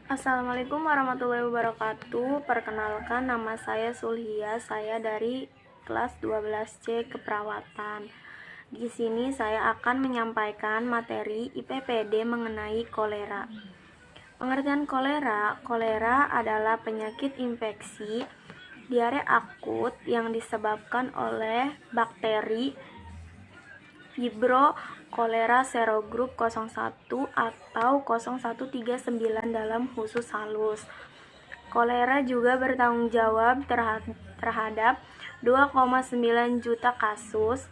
Assalamualaikum warahmatullahi wabarakatuh. Perkenalkan, nama saya Sulhia. Saya dari kelas 12C Keperawatan. Di sini saya akan menyampaikan materi IPPD mengenai kolera. Pengertian kolera. Kolera adalah penyakit infeksi diare akut yang disebabkan oleh bakteri Vibrio cholerae serogroup 01 atau 0139 dalam khusus halus. Kolera juga bertanggung jawab terhadap 2,9 juta kasus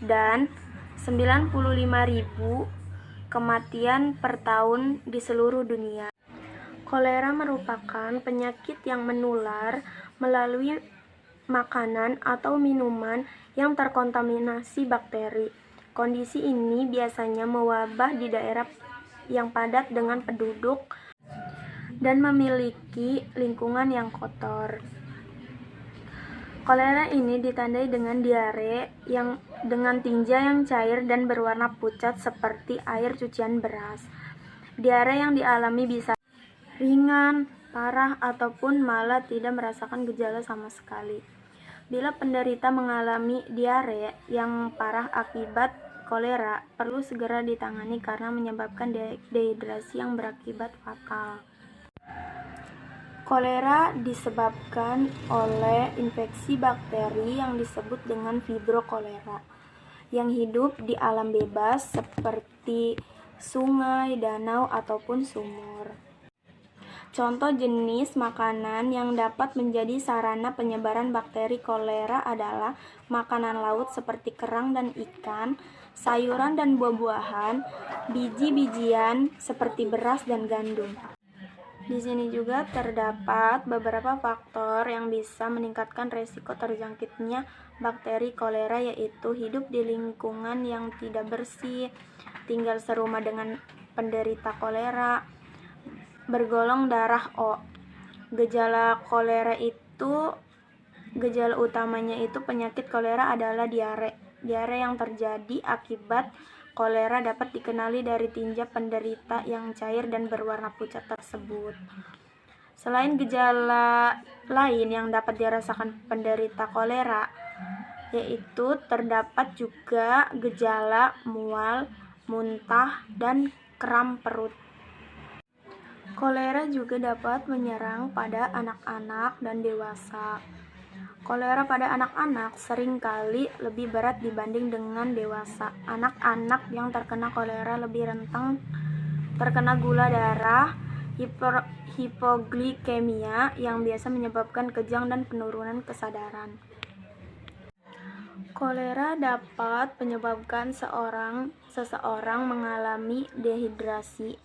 dan 95.000 kematian per tahun di seluruh dunia. Kolera merupakan penyakit yang menular melalui makanan atau minuman yang terkontaminasi bakteri. Kondisi ini biasanya mewabah di daerah yang padat dengan penduduk dan memiliki lingkungan yang kotor. Kolera ini ditandai dengan diare yang dengan tinja yang cair dan berwarna pucat seperti air cucian beras. Diare yang dialami bisa ringan, parah, ataupun malah tidak merasakan gejala sama sekali. Bila penderita mengalami diare yang parah akibat kolera, perlu segera ditangani karena menyebabkan dehidrasi yang berakibat fatal. Kolera disebabkan oleh infeksi bakteri yang disebut dengan Vibrio cholerae yang hidup di alam bebas seperti sungai, danau, ataupun sumur. Contoh jenis makanan yang dapat menjadi sarana penyebaran bakteri kolera adalah makanan laut seperti kerang dan ikan, sayuran dan buah-buahan, biji-bijian seperti beras dan gandum. Di sini juga terdapat beberapa faktor yang bisa meningkatkan resiko terjangkitnya bakteri kolera, yaitu hidup di lingkungan yang tidak bersih, tinggal serumah dengan penderita kolera, bergolong darah O. Gejala utamanya itu penyakit kolera adalah diare. Diare yang terjadi akibat kolera dapat dikenali dari tinja penderita yang cair dan berwarna pucat tersebut. Selain gejala lain yang dapat dirasakan penderita kolera, yaitu terdapat juga gejala mual, muntah, dan kram perut. Kolera juga dapat menyerang pada anak-anak dan dewasa. Kolera pada anak-anak seringkali lebih berat dibanding dengan dewasa. Anak-anak yang terkena kolera lebih rentan terkena gula darah, hipoglikemia yang biasa menyebabkan kejang dan penurunan kesadaran. Kolera dapat menyebabkan seseorang mengalami dehidrasi.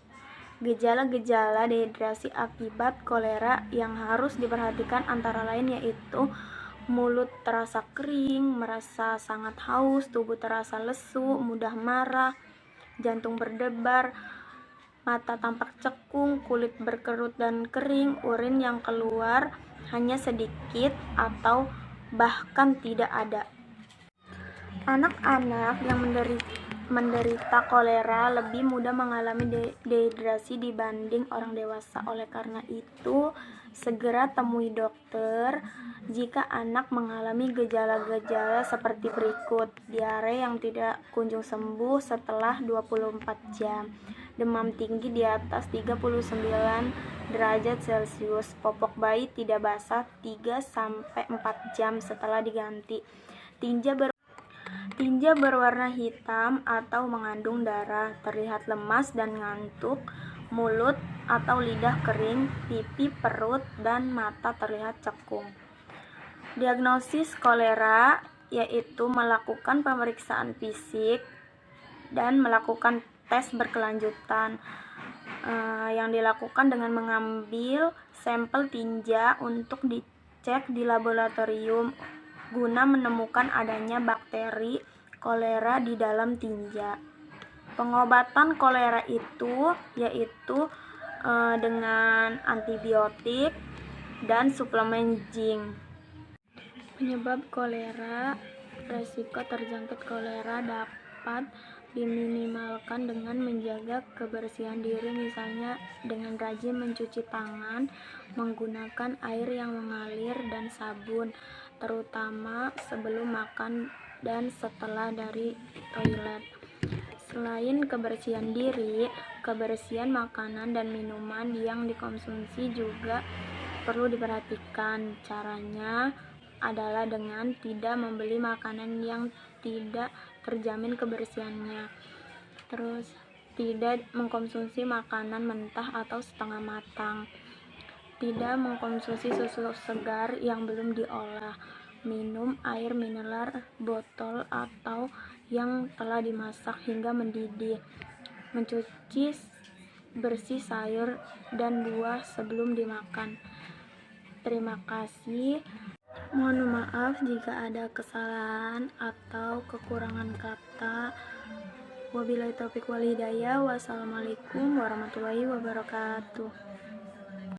Gejala-gejala dehidrasi akibat kolera yang harus diperhatikan antara lain yaitu mulut terasa kering, merasa sangat haus, tubuh terasa lesu, mudah marah, jantung berdebar, mata tampak cekung, kulit berkerut dan kering, urin yang keluar hanya sedikit atau bahkan tidak ada. Anak-anak yang menderita kolera lebih mudah mengalami dehidrasi dibanding orang dewasa. Oleh karena itu, segera temui dokter jika anak mengalami gejala-gejala seperti berikut: diare yang tidak kunjung sembuh setelah 24 jam, demam tinggi di atas 39 derajat Celcius, popok bayi tidak basah 3-4 jam setelah diganti, tinja berwarna hitam atau mengandung darah, terlihat lemas dan ngantuk, mulut atau lidah kering, pipi, perut, dan mata terlihat cekung. Diagnosis kolera yaitu melakukan pemeriksaan fisik dan melakukan tes berkelanjutan yang dilakukan dengan mengambil sampel tinja untuk dicek di laboratorium guna menemukan adanya bakteri kolera di dalam tinja. Pengobatan kolera itu yaitu dengan antibiotik dan suplemen zinc. Penyebab kolera. Resiko terjangkit kolera dapat diminimalkan dengan menjaga kebersihan diri, misalnya dengan rajin mencuci tangan, menggunakan air yang mengalir dan sabun, terutama sebelum makan dan setelah dari toilet. Selain kebersihan diri, kebersihan makanan dan minuman yang dikonsumsi juga perlu diperhatikan. Caranya adalah dengan tidak membeli makanan yang tidak terjamin kebersihannya. Terus, tidak mengkonsumsi makanan mentah atau setengah matang. Tidak mengkonsumsi susu segar yang belum diolah. Minum air mineral botol atau yang telah dimasak hingga mendidih. Mencuci bersih sayur dan buah sebelum dimakan. Terima kasih. Mohon maaf jika ada kesalahan atau kekurangan kata. Wabillahi taufiq wal hidayah. Wassalamualaikum warahmatullahi wabarakatuh.